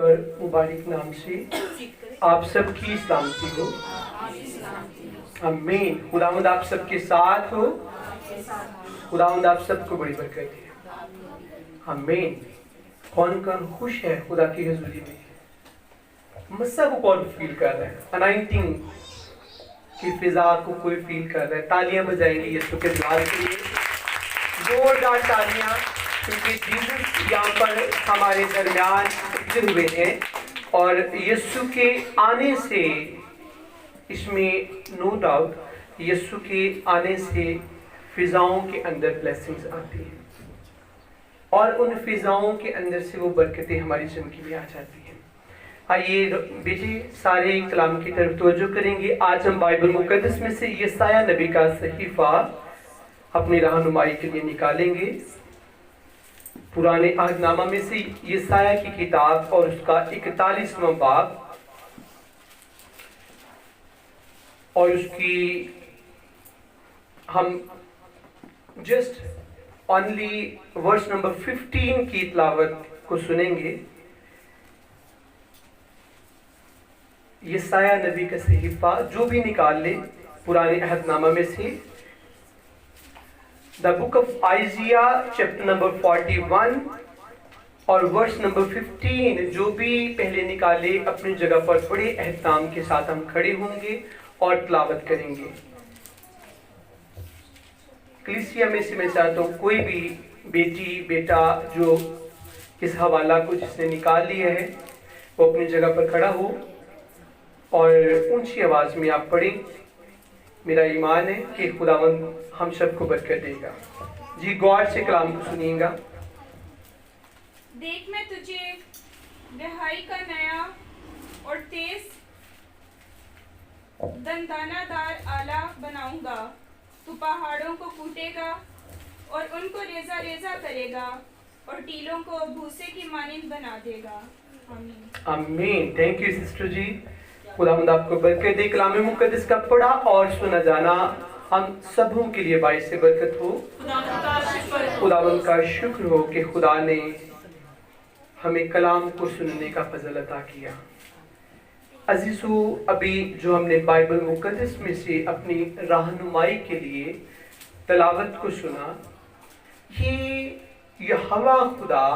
और मुबारक नाम से आप सबकी सलामती हो। आमीन। खुदावंद आप सबके साथ हो। खुदावंद आप सबको बड़ी बरकत दे। आमीन। कौन कौन खुश है खुदा की हजूरी में? मस्सा को कौन फील कर रहा है? अनाइंटिंग की फिजा को कोई फील कर रहा है? तालियां बजाएंगे यीशु के जलाल के लिए, जोरदार तालियां, क्योंकि जीसस यहाँ पर हमारे दरमियान उपस्थित हुए हैं और यीशु के आने से, इसमें नो डाउट यीशु के आने से फिजाओं के अंदर ब्लेसिंग्स आती हैं और उन फिजाओं के अंदर से वो बरकतें हमारी जिंदगी में आ जाती हैं। आइए बेटे सारे कलाम की तरफ तवज्जो करेंगे। आज हम बाइबल मुकद्दस में से यशायाह नबी का सहीफा अपनी रहनुमाई के लिए निकालेंगे। पुराने अहदनामा में से यशायाह की किताब और उसका 41वां बाब और उसकी हम जस्ट ओनली वर्स नंबर 15 की तिलावत को सुनेंगे। यशायाह नबी का सहीफा जो भी निकाल ले पुराने अहदनामा में से, the book of आइजिया chapter number 41 और वर्स नंबर 15 जो भी पहले निकाले अपनी जगह पर बड़े एहतमाम के साथ हम खड़े होंगे और तिलावत करेंगे। कलीसिया में से मैं चाहता हूँ कोई भी बेटी बेटा जो इस हवाला को जिसने निकाल लिया है वो अपनी जगह पर खड़ा हो और ऊंची आवाज में आप पढ़ें। मेरा ईमान है कि खुदावंद हम सबको बरकत देगा। जी गौर से कलाम को सुनिएगा। देख मैं तुझे दहाई का नया और तेज दंदानादार आला बनाऊंगा। तू पहाड़ों को कूटेगा और उनको रेजा रेजा करेगा और टीलों को भूसे की मानिंद बना देगा। आमीन। आमीन। थैंक यू सिस्टर जी। खुदावंद आपको बरकत दे। कलाम मुकद्दस का पढ़ा और सुना जाना हम सबों के लिए बाइस से बरकत हो। खुदावंद का शुक्र हो कि खुदा ने हमें कलाम को सुनने का फजल अता किया। अजीजों, अभी जो हमने बाइबल मुकद्दस में से अपनी रहनुमाई के लिए तलावत को सुना, यहोवा खुदा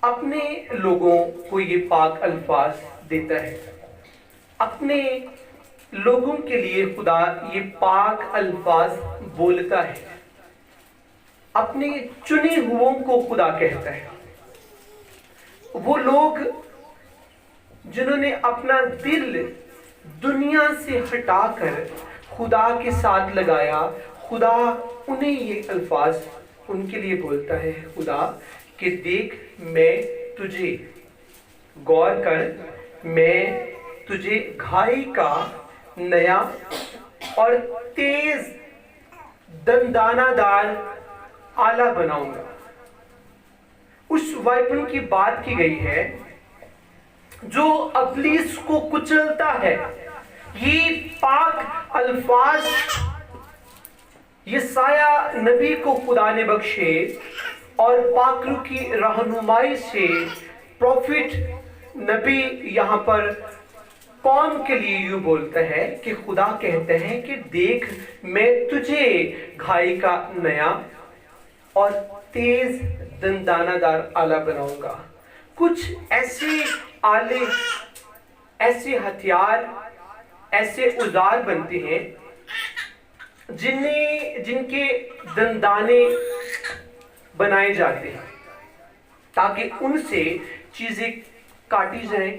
अपने लोगों को ये पाक अल्फाज देता है। अपने लोगों के लिए खुदा ये पाक अल्फाज बोलता है। अपने चुने हुओं को खुदा कहता है। वो लोग जिन्होंने अपना दिल दुनिया से हटाकर खुदा के साथ लगाया, खुदा उन्हें ये अल्फाज उनके लिए बोलता है। खुदा कि देख मैं तुझे, गौर कर, मैं तुझे घाई का नया और तेज दंदानादार आला बनाऊंगा। उस वाइपन की बात की गई है जो अब्लीस को कुचलता है। ये पाक अल्फाज यशायाह नबी को खुदा ने बख्शे और पाकरू की रहनुमाई से प्रॉफिट नबी यहाँ पर कौम के लिए यूं बोलता है कि खुदा कहते हैं कि देख मैं तुझे घाई का नया और तेज दंदानादार आला बनाऊंगा। कुछ ऐसे आले, ऐसे हथियार, ऐसे औजार बनते हैं जिनके दंदाने बनाए जाते हैं ताकि उनसे चीजें काटी जाएं।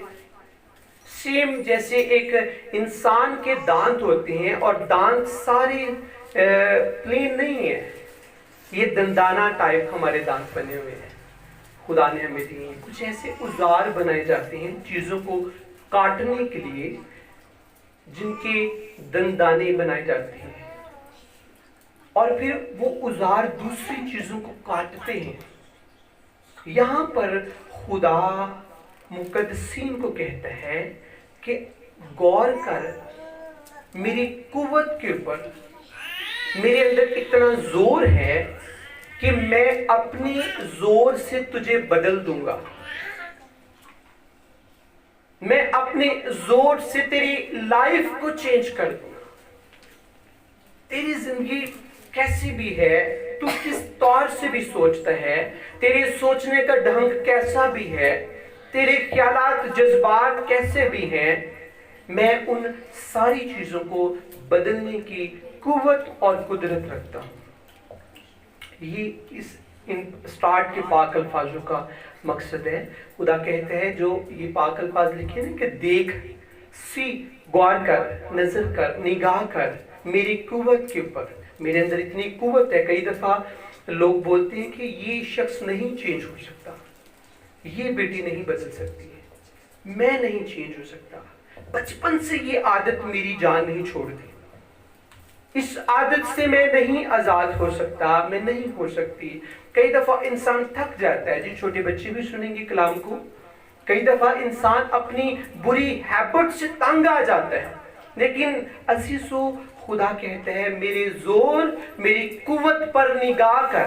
सेम जैसे एक इंसान के दांत होते हैं और दांत सारे प्लेन नहीं है, ये दंदाना टाइप हमारे दांत बने हुए हैं, खुदा ने हमें दिए हैं। कुछ ऐसे औजार बनाए जाते हैं चीजों को काटने के लिए, जिनके दंदाने बनाए जाते हैं और फिर वो औजार दूसरी चीजों को काटते हैं। यहाँ पर खुदा मुकद्दसीन को कहता है कि गौर कर, मेरी कुव्वत के ऊपर मेरे अंदर इतना जोर है कि मैं अपने जोर से तुझे बदल दूंगा। میں اپنے زور سے تیری لائف کو چینج کر دوں گا. تیری زندگی کیسی بھی ہے, تو کس طور سے بھی سوچتا ہے, تیرے سوچنے کا ڈھنگ کیسا بھی ہے, تیرے خیالات جذبات کیسے بھی ہیں, میں ان ساری چیزوں کو بدلنے کی قوت اور قدرت رکھتا ہوں. یہ ان سٹارٹ کے پاک الفاظوں کا مقصد ہے. خدا کہتے ہیں جو یہ پاک الفاظ لکھے نا کہ دیکھ, سی, غور کر, نظر کر, نگاہ کر میری قوت کے اوپر. میرے اندر اتنی قوت ہے. کئی دفعہ لوگ بولتے ہیں کہ یہ شخص نہیں چینج ہو سکتا, یہ بیٹی نہیں بدل سکتی ہے, میں نہیں چینج ہو سکتا. بچپن سے یہ عادت میری جان نہیں چھوڑ دی, اس عادت سے میں نہیں آزاد ہو سکتا, میں نہیں ہو سکتی. کئی دفعہ انسان تھک جاتا ہے. جی چھوٹے بچے بھی سنیں گے کلام کو. کئی دفعہ انسان اپنی بری ہیبٹ سے تنگ آ جاتا ہے, لیکن عزیزو خدا کہتے ہیں میرے زور, میری قوت پر نگاہ کر,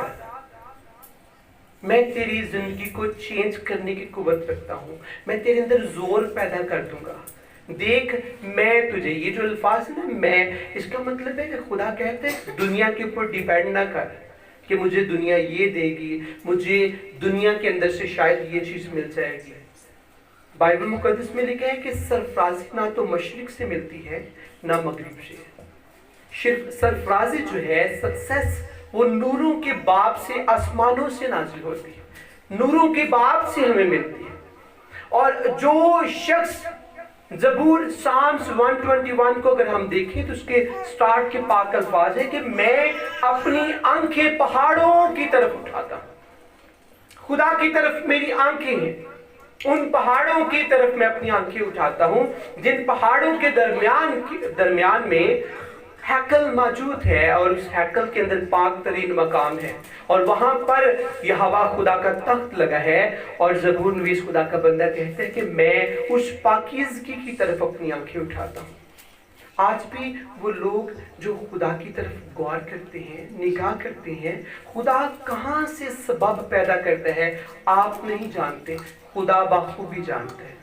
میں تیری زندگی کو چینج کرنے کی قوت رکھتا ہوں. میں تیرے اندر زور پیدا کر دوں گا. دیکھ میں تجھے, یہ جو الفاظ ہے نا میں, اس کا مطلب ہے کہ خدا کہتے ہیں دنیا کے اوپر ڈیپینڈ نہ کر کہ مجھے دنیا یہ دے گی, مجھے دنیا کے اندر سے شاید یہ چیز مل جائے گی. بائبل مقدس میں لکھا ہے کہ سرفرازی نہ تو مشرق سے ملتی ہے نہ مغرب سے. سرفرازی جو ہے, سکسیس, وہ نوروں کے باپ سے, آسمانوں سے نازل ہوتی ہے, نوروں کے باپ سے ہمیں ملتی ہے. اور جو شخص زبور سامس 121 کو اگر ہم دیکھیں تو اس کے سٹارٹ کے پاک الفاظ ہے کہ میں اپنی آنکھیں پہاڑوں کی طرف اٹھاتا ہوں. خدا کی طرف میری آنکھیں ہیں, ان پہاڑوں کی طرف میں اپنی آنکھیں اٹھاتا ہوں جن پہاڑوں کے درمیان میں ہیکل موجود ہے, اور اس ہیکل کے اندر پاک ترین مقام ہے, اور وہاں پر یہوہ خدا کا تخت لگا ہے. اور زبور نویس خدا کا بندہ کہتا ہے کہ میں اس پاکیزگی کی طرف اپنی آنکھیں اٹھاتا ہوں. آج بھی وہ لوگ جو خدا کی طرف غور کرتے ہیں, نگاہ کرتے ہیں, خدا کہاں سے سبب پیدا کرتا ہے آپ نہیں جانتے, خدا بخوبی جانتا ہے.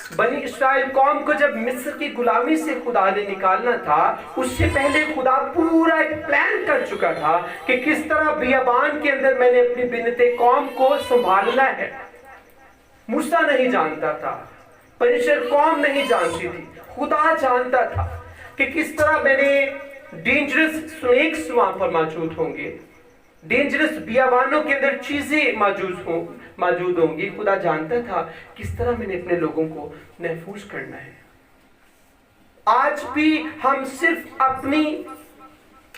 بنی اسرائیل قوم کو جب مصر کی غلامی سے خدا نے نکالنا تھا, اس سے پہلے خدا پورا ایک پلان کر چکا تھا کہ کس طرح بیابان کے اندر میں نے اپنی بنتے قوم کو سنبھالنا ہے. موسیٰ نہیں جانتا تھا, پرشر قوم نہیں جانتی تھی, خدا جانتا تھا کہ کس طرح میں نے ڈینجرس سنیکس وہاں پر موجود ہوں گے, ڈینجرس بیابانوں کے اندر چیزیں موجود ہوں گی. خدا جانتا تھا کس طرح میں نے اپنے لوگوں کو محفوظ کرنا ہے. آج بھی ہم صرف اپنی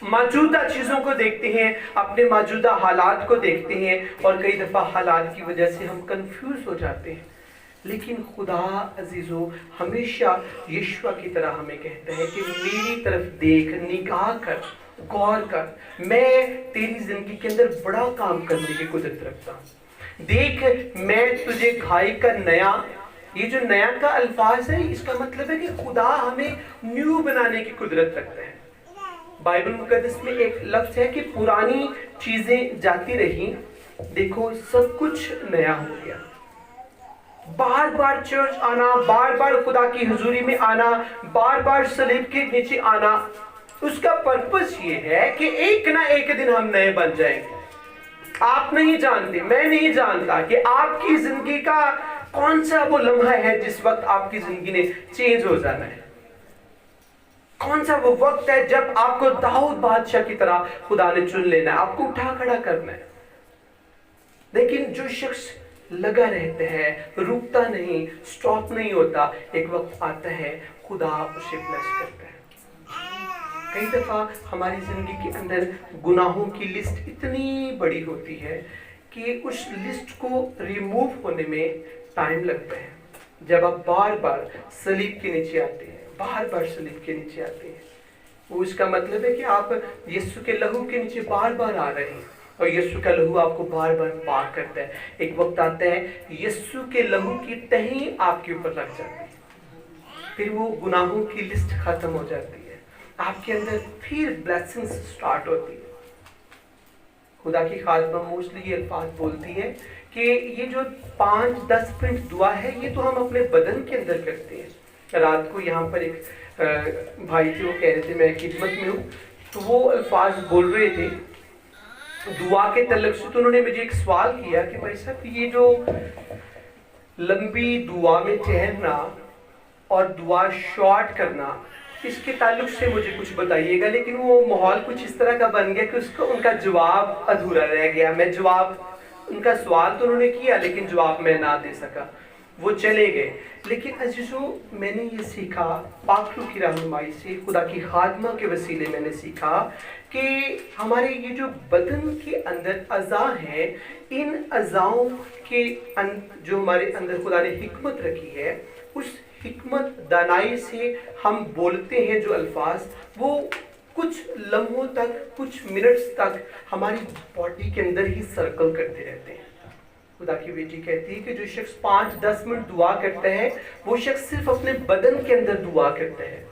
موجودہ چیزوں کو دیکھتے ہیں, اپنے موجودہ حالات کو دیکھتے ہیں, اور کئی دفعہ حالات کی وجہ سے ہم کنفیوز ہو جاتے ہیں. لیکن خدا عزیزو ہمیشہ یشوع کی طرح ہمیں کہتا ہے کہ میری طرف دیکھ, نگاہ کر, غور کر, میں تیری زندگی کے اندر بڑا کام کرنے کی قدرت رکھتا ہوں. دیکھ میں تجھے کھائی کا نیا, یہ جو نیا کا الفاظ ہے اس کا مطلب ہے کہ خدا ہمیں نیو بنانے کی قدرت رکھتا ہے. بائبل مقدس میں ایک لفظ ہے کہ پرانی چیزیں جاتی رہیں, دیکھو سب کچھ نیا ہو گیا. بار بار چرچ آنا, بار بار خدا کی حضوری میں آنا, بار بار صلیب کے نیچے آنا, اس کا پرپس یہ ہے کہ ایک نہ ایک دن ہم نئے بن جائیں گے. آپ نہیں جانتے, میں نہیں جانتا کہ آپ کی زندگی کا کون سا وہ لمحہ ہے جس وقت آپ کی زندگی نے چینج ہو جانا ہے. کون سا وہ وقت ہے جب آپ کو داؤد بادشاہ کی طرح خدا نے چن لینا ہے, آپ کو اٹھا کھڑا کرنا ہے. لیکن جو شخص لگا رہتا ہے, رکتا نہیں, سٹاپ نہیں ہوتا, ایک وقت آتا ہے خدا اسے بلیس کرتا ہے. کئی دفعہ ہماری زندگی کے اندر گناہوں کی لسٹ اتنی بڑی ہوتی ہے کہ اس لسٹ کو ریموو ہونے میں ٹائم لگتا ہے. جب آپ بار بار صلیب کے نیچے آتے ہیں, بار بار صلیب کے نیچے آتے ہیں, وہ اس کا مطلب ہے کہ آپ یسوع کے لہو کے نیچے بار بار آ رہے ہیں, اور یسوع کا لہو آپ کو بار بار پاک کرتا ہے. ایک وقت آتا ہے یسوع کے لہو کی تہیں آپ کے اوپر لگ جاتی ہے, پھر وہ گناہوں کی لسٹ ختم ہو جاتی ہے, آپ کے اندر پھر بلیسنگز سٹارٹ ہوتی ہے. خدا کی خادمہ موسلی یہ الفاظ بولتی ہے کہ یہ جو 5-10 منٹ دعا ہے یہ تو ہم اپنے بدن کے اندر کرتے ہیں. رات کو یہاں پر ایک بھائی تھے, وہ کہہ رہے تھے میں خدمت میں ہوں, تو وہ الفاظ بول رہے تھے دعا کے تعلق سے. تو انہوں نے مجھے ایک سوال کیا کہ بھائی صاحب یہ جو لمبی دعا میں ٹھہرنا اور دعا شارٹ کرنا, اس کے تعلق سے مجھے کچھ بتائیے گا. لیکن وہ ماحول کچھ اس طرح کا بن گیا کہ ان کا جواب ادھورا رہ گیا. ان کا سوال تو انہوں نے کیا لیکن جواب میں نہ دے سکا, وہ چلے گئے. لیکن عزیزو, میں نے یہ سیکھا پاک روح کی رہنمائی سے, خدا کی خادمہ کے وسیلے میں نے سیکھا کہ ہمارے یہ جو بدن کے اندر اعضاء ہیں, ان اعضاؤں کے جو ہمارے اندر خدا نے حکمت رکھی ہے, اس حکمت دانائی سے ہم بولتے ہیں جو الفاظ, وہ کچھ لمحوں تک, کچھ منٹس تک ہماری باڈی کے اندر ہی سرکل کرتے رہتے ہیں. خدا کی بیٹی کہتی ہے کہ جو شخص 5-10 منٹ دعا کرتا ہے وہ شخص صرف اپنے بدن کے اندر دعا کرتا ہے.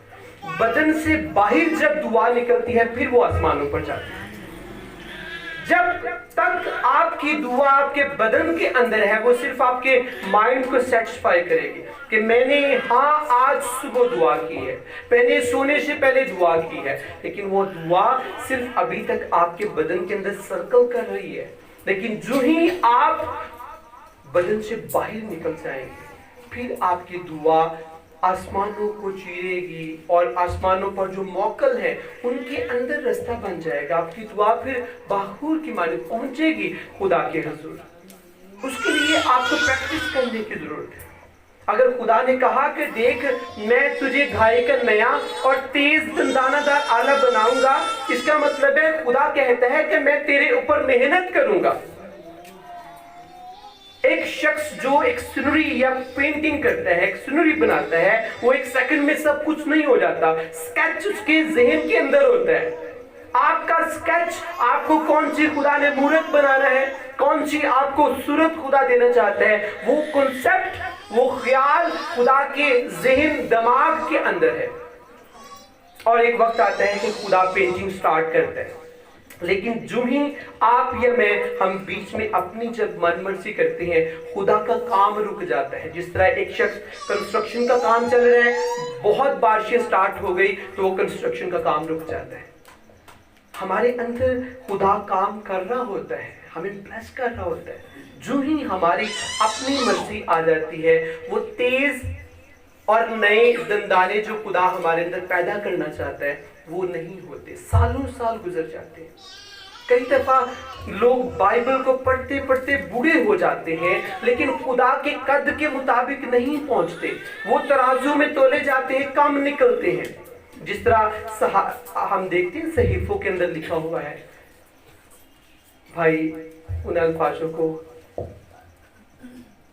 بدن سے باہر جب دعا نکلتی ہے پھر وہ آسمانوں پر جاتی ہے. جب تک آپ کی دعا آپ کے بدن کے اندر ہے وہ صرف آپ کے مائنڈ کو سیٹسفائی کرے گی کہ میں نے آج صبح دعا کی ہے, میں نے سونے سے پہلے دعا کی ہے, لیکن وہ دعا صرف ابھی تک آپ کے بدن کے اندر سرکل کر رہی ہے. لیکن جو ہی آپ بدن سے باہر نکل جائیں گے پھر آپ کی دعا آسمانوں کو چیرے گی, اور آسمانوں پر جو موکل ہیں ان کے اندر رستہ بن جائے گا. آپ کی دعا پھر باخور کی مانند پہنچے گی خدا کے حضور. اس کے لیے آپ کو پریکٹس کرنے کی ضرورت ہے. اگر خدا نے کہا کہ دیکھ میں تجھے گھائی کا نیا اور تیز دندانہ دار آلہ بناؤں گا, اس کا مطلب ہے خدا کہتا ہے کہ میں تیرے اوپر محنت کروں گا. ایک شخص جو ایک سینری یا پینٹنگ کرتا ہے, ایک سینری بناتا ہے, وہ ایک سیکنڈ میں سب کچھ نہیں ہو جاتا. سکیچ اس کے ذہن کے اندر ہوتا ہے. آپ کا سکیچ, آپ کو کون سی خدا نے مورت بنانا ہے, کون سی آپ کو صورت خدا دینا چاہتا ہے, وہ کنسپٹ, وہ خیال خدا کے ذہن دماغ کے اندر ہے. اور ایک وقت آتا ہے کہ خدا پینٹنگ سٹارٹ کرتا ہے. لیکن جو ہی آپ یا میں ہم بیچ میں اپنی جب من مرضی کرتے ہیں خدا کا کام رک جاتا ہے. جس طرح ایک شخص کنسٹرکشن کا کام چل رہا ہے, بہت بارشیں سٹارٹ ہو گئی تو وہ کنسٹرکشن کا کام رک جاتا ہے. ہمارے اندر خدا کام کر رہا ہوتا ہے, ہمیں بلیس کر رہا ہوتا ہے. جو ہی ہماری اپنی مرضی آ جاتی ہے وہ تیز اور نئے دندانے جو خدا ہمارے اندر پیدا کرنا چاہتا ہے وہ نہیں ہوتے. سالوں سال گزر جاتے ہیں. کئی دفعہ لوگ بائبل کو پڑھتے پڑھتے بوڑھے ہو جاتے ہیں لیکن خدا کے قد کے مطابق نہیں پہنچتے. وہ ترازو میں تولے جاتے ہیں, کم نکلتے ہیں. جس طرح ہم دیکھتے ہیں صحیفوں کے اندر لکھا ہوا ہے, بھائی ان الفاظوں کو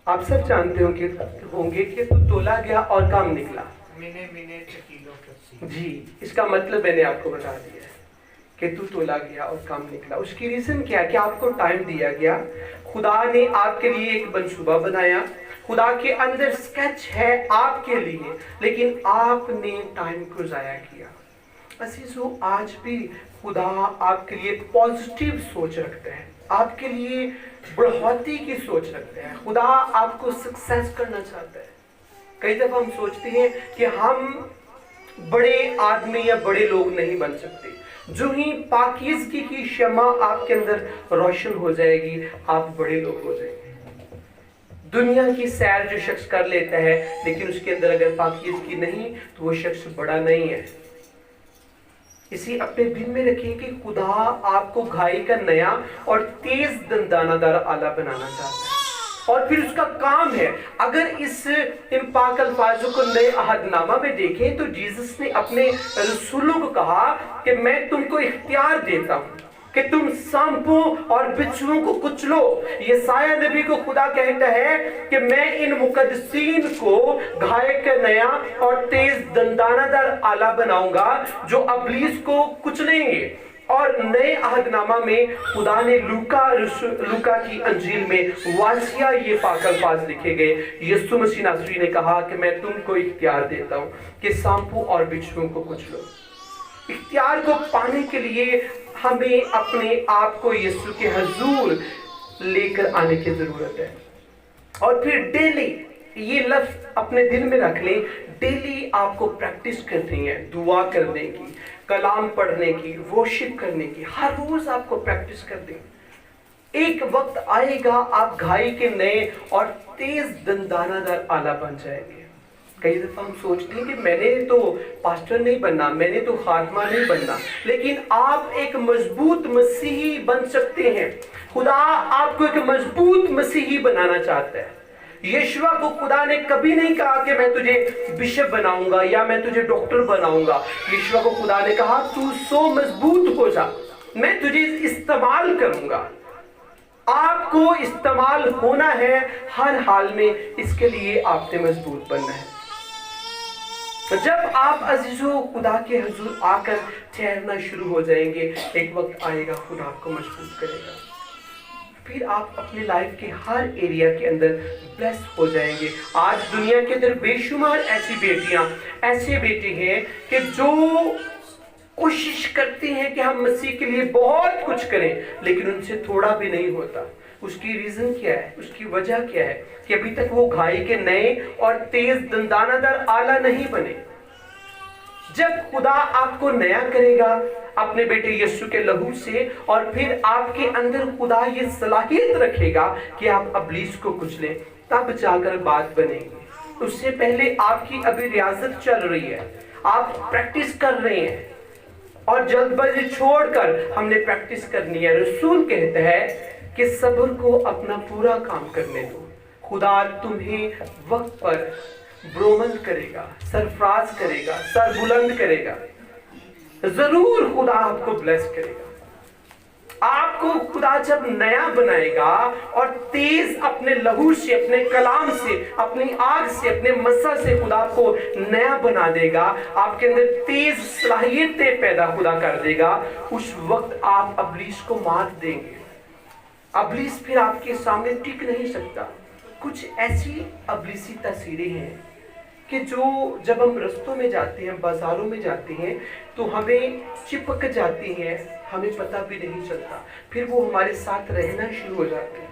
آپ سب جانتے ہوں گے کہ تو تولا گیا اور کم نکلا. جی, اس کا مطلب میں نے آپ کو بتا دیا ہے کہ تو تولا گیا اور کم نکلا. اس کی ریزن کیا ہے کہ آپ کو ٹائم دیا گیا. خدا نے آپ کے لیے ایک منصوبہ بنایا, خدا کے اندر سکیچ ہے آپ کے لیے, لیکن آپ نے ٹائم کو ضائع کیا. عزیزو, آج بھی خدا آپ کے لیے پازیٹیو سوچ رکھتا ہے, آپ کے لیے بڑھوتی کی سوچ رکھتا ہے. خدا آپ کو سکسیس کرنا چاہتا ہے. کئی دفعہ ہم سوچتے ہیں کہ ہم بڑے آدمی یا بڑے لوگ نہیں بن سکتے. جو ہی پاکیزگی کی شمع آپ کے اندر روشن ہو جائے گی آپ بڑے لوگ ہو جائیں گے. دنیا کی سیر جو شخص کر لیتا ہے لیکن اس کے اندر اگر پاکیزگی نہیں تو وہ شخص بڑا نہیں ہے. اسی اپنے دل میں رکھیں کہ خدا آپ کو گھائی کا نیا اور تیز دندانہ دار آلہ بنانا چاہتا ہے, اور پھر اس کا کام ہے. اگر ان پاک الفاظوں کو نئے عہد نامہ میں دیکھیں تو جیسس نے اپنے رسولوں کو کہا کہ میں تم کو اختیار دیتا ہوں کہ تم سانپوں اور بچھوؤں کو کچلو. یسایہ نبی کو خدا کہتا ہے کہ میں ان مقدسین کو گھائے کا نیا اور تیز دندانہ دار آلہ بناؤں گا جو ابلیس کو کچلیں گے. اور نئے عہد نامہ میں خدا نے لوکا کی انجیل میں واضح یہ پاک الفاظ لکھے گئے. یسوع مسیح ناصری نے کہا کہ میں تم کو اختیار دیتا ہوں کہ سانپوں اور بچھوؤں کو کچلو. اختیار کو پانے کے لیے ہمیں اپنے آپ کو یسوع کے حضور लेकर आने की जरूरत है। और फिर डेली, ये लफ्ज अपने दिल में रख लें, डेली आपको प्रैक्टिस करनी है दुआ करने की, कलाम पढ़ने की, वर्शिप करने की। हर रोज आपको प्रैक्टिस करनी है। एक वक्त आएगा आप घाई के नए और तेज दंदानादार आला बन जाएंगे। कई दफा हम सोचते हैं कि मैंने तो पास्टर नहीं बनना, मैंने तो खात्मा नहीं बनना, लेकिन आप एक मजबूत मसीही बन सकते हैं। खुदा आपको एक मजबूत मसीही बनाना चाहता है। यीशुआ को खुदा ने कभी नहीं कहा कि मैं तुझे बिशप बनाऊंगा या मैं तुझे डॉक्टर बनाऊंगा। यीशुआ को खुदा ने कहा तू सो मजबूत हो जा, मैं तुझे इस्तेमाल करूंगा। आपको इस्तेमाल होना है हर हाल में, इसके लिए आपने मजबूत बनना है। तो जब आप अजीजों खुदा के हुजूर आकर ठहरना शुरू हो जाएंगे, एक वक्त आएगा खुदा आपको मजबूत करेगा। फिर आप अपनी लाइफ के हर एरिया के अंदर ब्लेस हो जाएंगे। आज दुनिया के अंदर बेशुमार ऐसी बेटियां, ऐसे बेटे हैं कि जो कोशिश करते हैं कि हम मसीह के लिए बहुत कुछ करें, लेकिन उनसे थोड़ा भी नहीं होता। उसकी रीजन क्या है? उसकी वजह क्या है कि अभी तक वो घाई के नए और तेज दंदानादार आला नहीं बने। जब खुदा आपको नया करेगा अपने बेटे यीशु के लहू से, और फिर आपके अंदर खुदा ये सलाहियत रखेगा कि आप इब्लीस को कुचलें, तब जाकर बात बनेगी। उससे पहले आपकी अभी रियाजत चल रही है, आप प्रैक्टिस कर रहे हैं, और जल्दबाजी छोड़कर हमने प्रैक्टिस करनी है। रसूल कहता है कि सब्र को अपना पूरा काम करने दो। खुदा तुम्हें वक्त पर ब्रोमंद करेगा, सरफराज करेगा, सर बुलंद करेगा। जरूर खुदा आपको ब्लेस करेगा। आपको खुदा जब नया बनाएगा और तेज अपने लहू से, अपने कलाम से, अपनी आग से, अपने मसा से खुदा आपको नया बना देगा, आपके अंदर तेज सलाहियतें पैदा खुदा कर देगा। उस वक्त आप इब्लीस को मात देंगे। इब्लीस फिर आपके सामने टिक नहीं सकता। कुछ ऐसी इब्लीसी तस्वीरें हैं कि जो जब हम रस्तों में जाते हैं, बाजारों में जाते हैं, तो हमें चिपक जाती हैं, हमें पता भी नहीं चलता। फिर वो हमारे साथ रहना शुरू हो जाते हैं।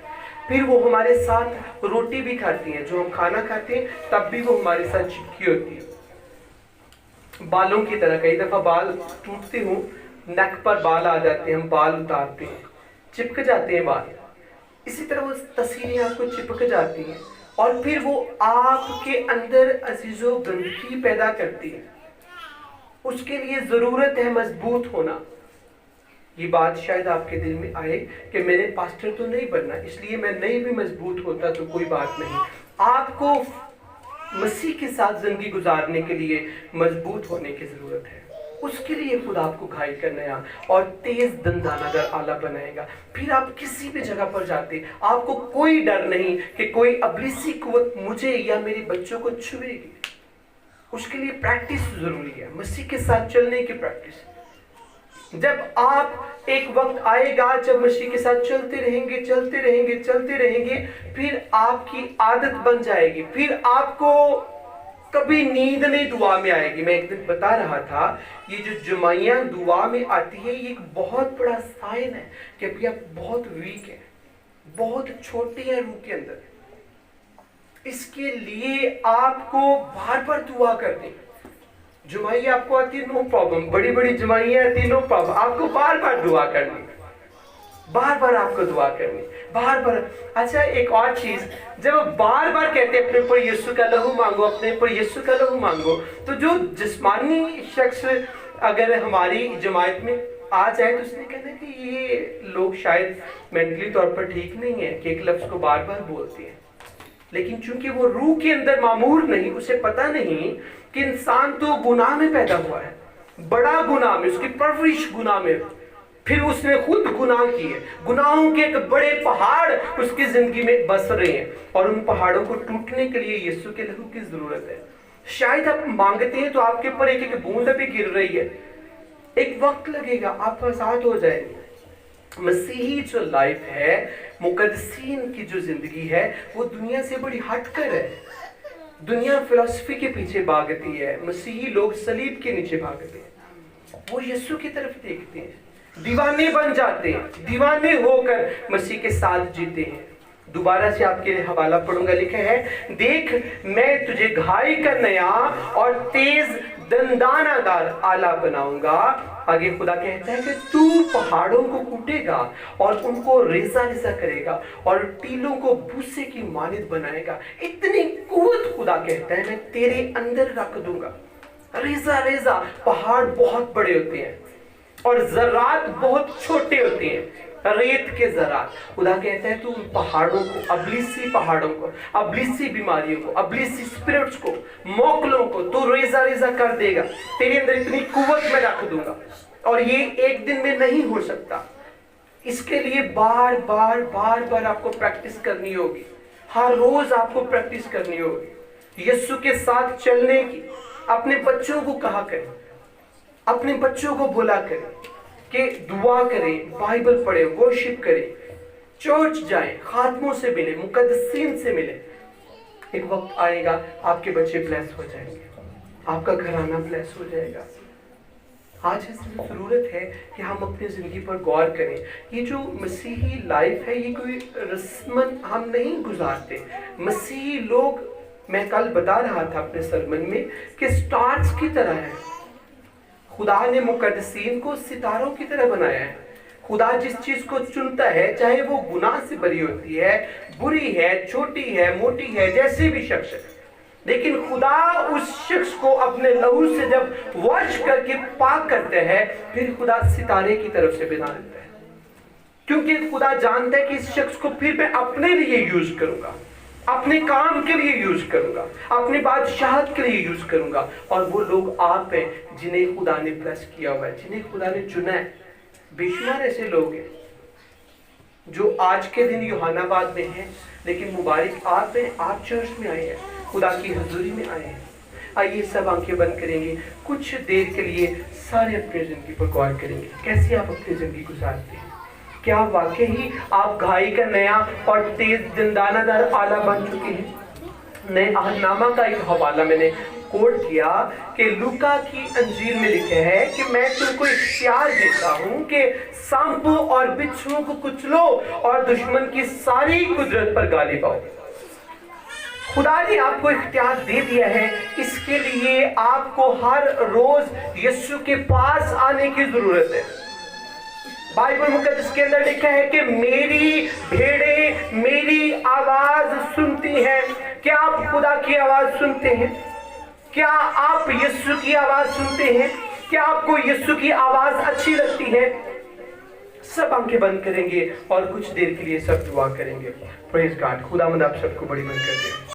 फिर वो हमारे साथ रोटी भी खाती हैं, जो हम खाना खाते हैं तब भी वो हमारे साथ चिपकी होती है। बालों की तरह कई दफा बाल टूटते हो, नेक पर बाल आ जाते हैं, हम बाल उतारते हैं, चिपक जाते हैं बाल। इसी तरह वो तस्वीरें आपको चिपक जाती हैं और फिर वो आपके अंदर अजीजों गंदगी पैदा करती है। उसके लिए जरूरत है मजबूत होना। ये बात शायद आपके दिल में आए कि मैंने पास्टर तो नहीं बनना, इसलिए मैं नहीं भी मजबूत होता तो कोई बात नहीं। आपको मसीह के साथ जिंदगी गुजारने के लिए मजबूत होने की जरूरत है। उसके लिए खुदा आपको घाई का नया और तेज दंदानादार आला बनाएगा। फिर आप किसी भी जगह पर जाते, आपको कोई डर नहीं कि कोई इब्लीसी कुव्वत मुझे या मेरे बच्चों को छुएगी। उसके लिए प्रैक्टिस जरूरी है, मसीह के साथ चलने की प्रैक्टिस। जब आप एक वक्त आएगा जब मसीह के साथ चलते रहेंगे, चलते रहेंगे, चलते रहेंगे, फिर आपकी आदत बन जाएगी। फिर आपको कभी नींद नहीं दुआ में आएगी। मैं एक दिन बता रहा था, ये जो जुमाइयां दुआ में आती है, ये एक बहुत बड़ा साइन है कि अभी आप बहुत वीक है, बहुत छोटे हैं रूह के अंदर। इसके लिए आपको बार बार दुआ करनी। जुमाई आपको आती है, नो प्रॉब्लम। बड़ी बड़ी जुमाइयां आती है, नो प्रॉब्लम। आपको बार बार दुआ करनी, बार बार आपको दुआ करनी, बार बार। अच्छा, एक और चीज, जब बार बार कहते हैं अपने ऊपर यीशु का लहू मांगो, अपने ऊपर यीशु का लहू मांगो, तो जो जिस्मानी शख्स अगर हमारी जमात में आ जाए तो उसने कहना कि ये लोग शायद मेंटली तौर पर ठीक नहीं है कि एक लफ्ज को बार बार बोलते हैं। लेकिन चूंकि वो रूह के अंदर मामूर नहीं, उसे पता नहीं कि इंसान तो गुनाह में पैदा हुआ है, बड़ा गुनाह में, उसकी परवरिश गुनाह में, फिर उसने खुद गुनाह किए, गुनाहों के एक बड़े पहाड़ उसकी जिंदगी में बस रहे हैं, और उन पहाड़ों को टूटने के लिए यीशु के लहू की जरूरत है। शायद आप मांगते हैं तो आपके ऊपर एक एक बूंद भी गिर रही है, एक वक्त लगेगा, आप आजाद हो जाएंगे। मसीही जो लाइफ है, मुकद्दसीन की जो जिंदगी है, वो दुनिया से बड़ी हटकर है। दुनिया फिलॉसफी के पीछे भागती है, मसीही लोग सलीब के नीचे भागते हैं, वो यीशु की तरफ देखते हैं। दीवाने बन जाते हैं, दीवाने होकर मसीह के साथ जीते हैं। दोबारा से आपके लिए हवाला पढ़ूंगा, लिखा है, देख मैं तुझे घाई का नया और तेज दंदानादार आला बनाऊंगा। आगे खुदा कहता है कि तू पहाड़ों को कूटेगा और उनको रेजा रेजा करेगा और टीलों को भूसे की मानित बनाएगा। इतनी कुव्वत खुदा कहता है मैं तेरे अंदर रख दूंगा। रेजा रेजा, पहाड़ बहुत बड़े होते हैं और जरात बहुत छोटे होते हैं, रेत के जरात। खुदा कहता है तू उन पहाड़ों को, अबलीसी पहाड़ों को, अबलीसी बीमारियों को, अबलीसी स्पिरिट्स को, मोकलों को तू रेजा रेजा कर देगा। तेरे अंदर इतनी कुव्वत मैं रख दूंगा और ये एक दिन में नहीं हो सकता। इसके लिए बार बार बार बार आपको प्रैक्टिस करनी होगी, हर रोज आपको प्रैक्टिस करनी होगी यीशु के साथ चलने की। अपने बच्चों को कहा करें, अपने बच्चों को बोला करें कि दुआ करें, बाइबल पढ़े, वर्शिप करें, चर्च जाएं, खादमों से मिले, मुकद्दसीन से मिले। एक वक्त आएगा आपके बच्चे ब्लेस हो जाएंगे, आपका घराना ब्लेस हो जाएगा। आज इसमें जरूरत है कि हम अपनी जिंदगी पर गौर करें। ये जो मसीही लाइफ है ये कोई रस्मन हम नहीं गुजारते। मसीही लोग, मैं कल बता रहा था अपने सरमन में, कि स्टार्स की तरह है। खुदा ने मुकद्दसीन को सितारों की तरह बनाया है। खुदा जिस चीज को चुनता है, चाहे वो गुनाह से भरी होती है, बुरी है, छोटी है, मोटी है, जैसे भी शख्स है, लेकिन खुदा उस शख्स को अपने लहू से जब वॉश करके पाक करते हैं, फिर खुदा सितारे की तरफ से बना देता है। क्योंकि खुदा जानता है कि इस शख्स को फिर मैं अपने लिए यूज करूंगा, अपने काम के लिए यूज करूंगा, अपनी बादशाहत के लिए यूज करूंगा। और वो लोग आप हैं जिन्हें खुदा ने ब्लेस किया हुआ है, जिन्हें खुदा ने चुना है। बेशुमार ऐसे लोग हैं जो आज के दिन यूहन्नाबाद में हैं, लेकिन मुबारक आप हैं, आप चर्च में आए हैं, खुदा की हजूरी में आए हैं। आइए सब आंखें बंद करेंगे, कुछ देर के लिए सारे अपनी जिंदगी पर गौर करेंगे, कैसे आप अपनी जिंदगी गुजारते हैं। क्या वाकई ही आप घाई का नया और तेज दंदानादार आला बन चुके हैं। नए अहदनामा का एक हवाला मैंने कोट किया कि लूका की अंजील में लिखे है कि मैं तुमको इख्तियार देता हूं कि सांपों और बिच्छुओं को कुचलो और दुश्मन की सारी कुदरत पर गालिब आओ। खुदा ने आपको इख्तियार दे दिया है, इसके लिए आपको हर रोज यीशु के पास आने की जरूरत है। बाइबल मुकद्दस के अंदर लिखा है कि मेरी भेड़ें मेरी आवाज सुनती हैं। क्या आप खुदा की आवाज सुनते हैं? क्या आप यीशु की आवाज सुनते हैं? क्या आपको यीशु की आवाज अच्छी लगती है? सब आंखें बंद करेंगे और कुछ देर के लिए सब दुआ करेंगे। Praise God. खुदावंद आप सबको बड़ी बरकत दे।